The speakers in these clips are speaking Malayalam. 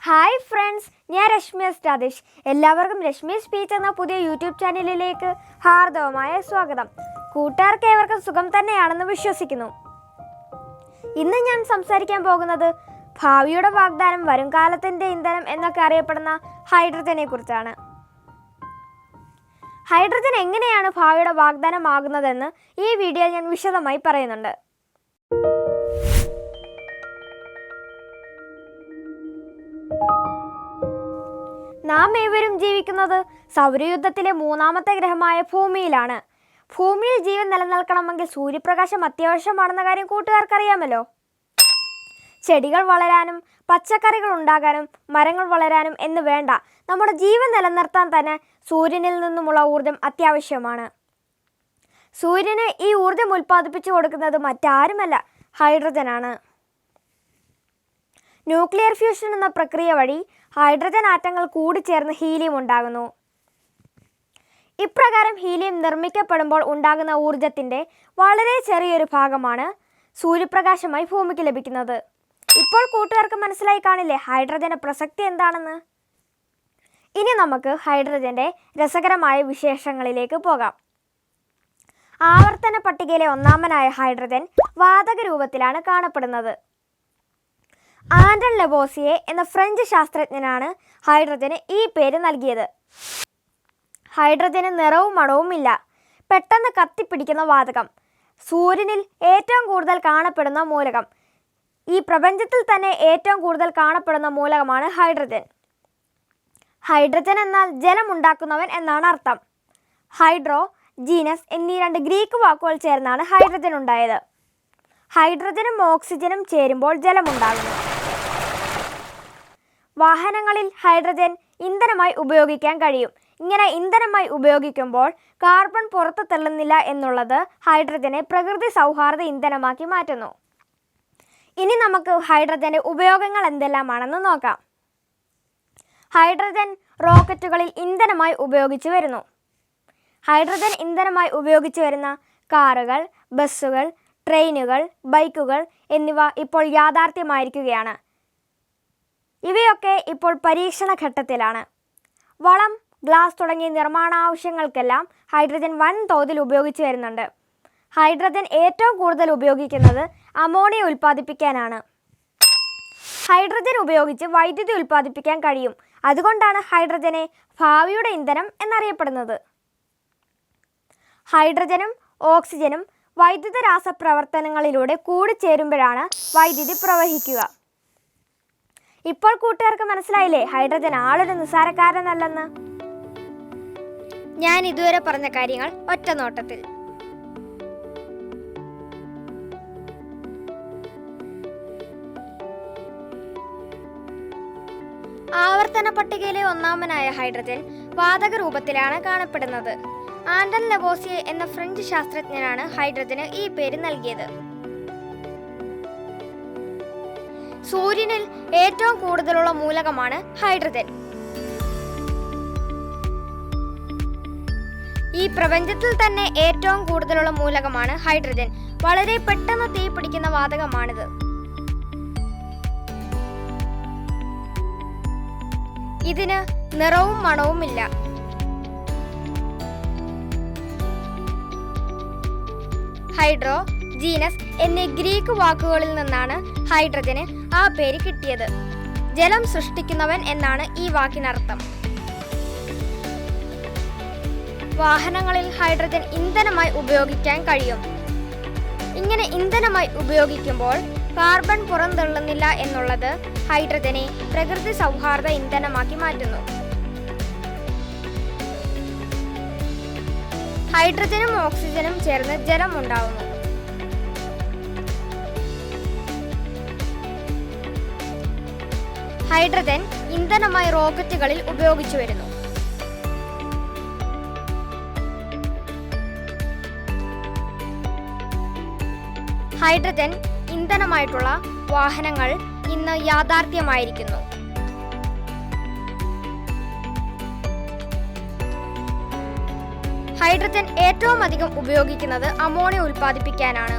ഹായ് ഫ്രണ്ട്സ്, ഞാൻ രശ്മി സ്റ്റാദിഷ്. എല്ലാവർക്കും രശ്മി സ്പീച്ച് എന്ന പുതിയ യൂട്യൂബ് ചാനലിലേക്ക് ഹാർദവമായ സ്വാഗതം. കൂട്ടുകാർക്ക് ഏവർക്കും സുഖം തന്നെയാണെന്ന് വിശ്വസിക്കുന്നു. ഇന്ന് ഞാൻ സംസാരിക്കാൻ പോകുന്നത് ഭാവിയുടെ വാഗ്ദാനം, വരും കാലത്തിൻ്റെ ഇന്ധനം എന്നൊക്കെ അറിയപ്പെടുന്ന ഹൈഡ്രജനെ കുറിച്ചാണ്. ഹൈഡ്രജൻ എങ്ങനെയാണ് ഭാവിയുടെ വാഗ്ദാനമാകുന്നതെന്ന് ഈ വീഡിയോയിൽ ഞാൻ വിശദമായി പറയുന്നുണ്ട്. നാം ഏവരും ജീവിക്കുന്നത് സൗരയൂഥത്തിലെ മൂന്നാമത്തെ ഗ്രഹമായ ഭൂമിയിലാണ്. ഭൂമിയിൽ ജീവൻ നിലനിൽക്കണമെങ്കിൽ സൂര്യപ്രകാശം അത്യാവശ്യമാണെന്ന കാര്യം കൂട്ടുകാർക്കറിയാമല്ലോ. ചെടികൾ വളരാനും പച്ചക്കറികൾ ഉണ്ടാകാനും മരങ്ങൾ വളരാനും എന്ന് വേണ്ട, നമ്മുടെ ജീവൻ നിലനിർത്താൻ തന്നെ സൂര്യനിൽ നിന്നുമുള്ള ഊർജം അത്യാവശ്യമാണ്. സൂര്യന് ഈ ഊർജം ഉൽപ്പാദിപ്പിച്ചു കൊടുക്കുന്നത് മറ്റാരുമല്ല, ഹൈഡ്രജനാണ്. ന്യൂക്ലിയർ ഫ്യൂഷൻ എന്ന പ്രക്രിയ വഴി ഹൈഡ്രജൻ ആറ്റങ്ങൾ കൂടിച്ചേർന്ന് ഹീലിയം ഉണ്ടാകുന്നു. ഇപ്രകാരം ഹീലിയം നിർമ്മിക്കപ്പെടുമ്പോൾ ഉണ്ടാകുന്ന ഊർജത്തിൻ്റെ വളരെ ചെറിയൊരു ഭാഗമാണ് സൂര്യപ്രകാശമായി ഭൂമിക്ക് ലഭിക്കുന്നത്. ഇപ്പോൾ കൂട്ടുകാർക്ക് മനസ്സിലായി കാണില്ലേ ഹൈഡ്രജന്റെ പ്രസക്തി എന്താണെന്ന്. ഇനി നമുക്ക് ഹൈഡ്രജന്റെ രസകരമായ വിശേഷങ്ങളിലേക്ക് പോകാം. ആവർത്തന പട്ടികയിലെ ഒന്നാമനായ ഹൈഡ്രജൻ വാതക രൂപത്തിലാണ് കാണപ്പെടുന്നത്. ആൻഡൺ ലവോസിയെ എന്ന ഫ്രഞ്ച് ശാസ്ത്രജ്ഞനാണ് ഹൈഡ്രജന് ഈ പേര് നൽകിയത്. ഹൈഡ്രജന് നിറവും മണവും ഇല്ല, പെട്ടെന്ന് കത്തിപ്പിടിക്കുന്ന വാതകം, സൂര്യനിൽ ഏറ്റവും കൂടുതൽ കാണപ്പെടുന്ന മൂലകം. ഈ പ്രപഞ്ചത്തിൽ തന്നെ ഏറ്റവും കൂടുതൽ കാണപ്പെടുന്ന മൂലകമാണ് ഹൈഡ്രജൻ. ഹൈഡ്രജൻ എന്നാൽ ജലം ഉണ്ടാക്കുന്നവൻ എന്നാണ് അർത്ഥം. ഹൈഡ്രോ, ജീനസ് എന്നീ രണ്ട് ഗ്രീക്ക് വാക്കുകൾ ചേർന്നാണ് ഹൈഡ്രജൻ ഉണ്ടായത്. ഹൈഡ്രജനും ഓക്സിജനും ചേരുമ്പോൾ ജലമുണ്ടാകുന്നു. വാഹനങ്ങളിൽ ഹൈഡ്രജൻ ഇന്ധനമായി ഉപയോഗിക്കാൻ കഴിയും. ഇങ്ങനെ ഇന്ധനമായി ഉപയോഗിക്കുമ്പോൾ കാർബൺ പുറത്തു തള്ളുന്നില്ല എന്നുള്ളത് ഹൈഡ്രജനെ പ്രകൃതി സൗഹാർദ്ദ ഇന്ധനമാക്കി മാറ്റുന്നു. ഇനി നമുക്ക് ഹൈഡ്രജന്റെ ഉപയോഗങ്ങൾ എന്തെല്ലാമാണെന്ന് നോക്കാം. ഹൈഡ്രജൻ റോക്കറ്റുകളിൽ ഇന്ധനമായി ഉപയോഗിച്ചു വരുന്നു. ഹൈഡ്രജൻ ഇന്ധനമായി ഉപയോഗിച്ചു വരുന്ന കാറുകൾ, ബസ്സുകൾ, ട്രെയിനുകൾ, ബൈക്കുകൾ എന്നിവ ഇപ്പോൾ യാഥാർത്ഥ്യമായിരിക്കുകയാണ്. ഇവയൊക്കെ ഇപ്പോൾ പരീക്ഷണ ഘട്ടത്തിലാണ്. വളം, ഗ്ലാസ് തുടങ്ങിയ നിർമ്മാണ ആവശ്യങ്ങൾക്കെല്ലാം ഹൈഡ്രജൻ വൻതോതിൽ ഉപയോഗിച്ചു വരുന്നുണ്ട്. ഹൈഡ്രജൻ ഏറ്റവും കൂടുതൽ ഉപയോഗിക്കുന്നത് അമോണിയ ഉൽപ്പാദിപ്പിക്കാനാണ്. ഹൈഡ്രജൻ ഉപയോഗിച്ച് വൈദ്യുതി ഉൽപ്പാദിപ്പിക്കാൻ കഴിയും. അതുകൊണ്ടാണ് ഹൈഡ്രജനെ ഭാവിയുടെ ഇന്ധനം എന്നറിയപ്പെടുന്നത്. ഹൈഡ്രജനും ഓക്സിജനും വൈദ്യുത രാസപ്രവർത്തനങ്ങളിലൂടെ കൂടിച്ചേരുമ്പോഴാണ് വൈദ്യുതി പ്രവഹിക്കുക. ഇപ്പോൾ കൂട്ടുകാർക്ക് മനസ്സിലായില്ലേ ഹൈഡ്രജൻ ആളൊരു നിസ്സാരക്കാരനല്ലെന്ന്. ഞാൻ ഇതുവരെ പറഞ്ഞ കാര്യങ്ങൾ ഒറ്റ നോട്ടത്തിൽ. ആവർത്തന പട്ടികയിലെ ഒന്നാമനായ ഹൈഡ്രജൻ വാതക രൂപത്തിലാണ് കാണപ്പെടുന്നത്. ആൻഡൺ ലവോസിയെ എന്ന ഫ്രഞ്ച് ശാസ്ത്രജ്ഞനാണ് ഹൈഡ്രജന് ഈ പേര് നൽകിയത്. സൂര്യനിൽ ഏറ്റവും കൂടുതലുള്ള മൂലകമാണ് ഹൈഡ്രജൻ. ഈ പ്രപഞ്ചത്തിൽ തന്നെ ഏറ്റവും കൂടുതലുള്ള മൂലകമാണ് ഹൈഡ്രജൻ. വളരെ പെട്ടെന്ന് തീ പിടിക്കുന്ന വാതകമാണിത്. ഇതിന് നിറവും മണവും ഇല്ല. ഹൈഡ്രോ, ജീനസ് എന്നീ ഗ്രീക്ക് വാക്കുകളിൽ നിന്നാണ് ഹൈഡ്രജന് ആ പേര് കിട്ടിയത്. ജലം സൃഷ്ടിക്കുന്നവൻ എന്നാണ് ഈ വാക്കിനർത്ഥം. വാഹനങ്ങളിൽ ഹൈഡ്രജൻ ഇന്ധനമായി ഉപയോഗിക്കാൻ കഴിയും. ഇങ്ങനെ ഇന്ധനമായി ഉപയോഗിക്കുമ്പോൾ കാർബൺ പുറന്തള്ളുന്നില്ല എന്നുള്ളത് ഹൈഡ്രജനെ പ്രകൃതി സൗഹാർദ്ദ ഇന്ധനമാക്കി മാറ്റുന്നു. ഹൈഡ്രജനും ഓക്സിജനും ചേർന്ന് ജലം ഉണ്ടാവുന്നു. ഹൈഡ്രജൻ ഇന്ധനമായി റോക്കറ്റുകളിൽ ഉപയോഗിച്ചു വരുന്നു. ഹൈഡ്രജൻ ഇന്ധനമായിട്ടുള്ള വാഹനങ്ങൾ ഇന്ന് യാഥാർത്ഥ്യമായിരിക്കുന്നു. ഹൈഡ്രജൻ ഏറ്റവും അധികം ഉപയോഗിക്കുന്നത് അമോണിയ ഉൽപ്പാദിപ്പിക്കാനാണ്.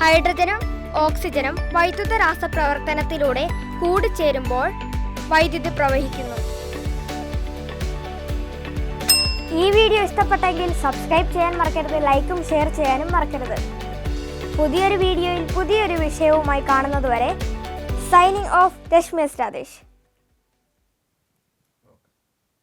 ഹൈഡ്രജനും ഓക്സിജനും വൈദ്യുത രാസപ്രവർത്തനത്തിലൂടെ കൂടിച്ചേരുമ്പോൾ വൈദ്യുതി പ്രവഹിക്കുന്നു. ഈ വീഡിയോ ഇഷ്ടപ്പെട്ടെങ്കിൽ സബ്സ്ക്രൈബ് ചെയ്യാൻ മറക്കരുത്, ലൈക്കും ഷെയർ ചെയ്യാനും മറക്കരുത്. പുതിയൊരു വീഡിയോയിൽ പുതിയൊരു വിഷയവുമായി കാണുന്നതുവരെ സൈനിങ് ഓഫ് രശ്മി രാധേഷ്.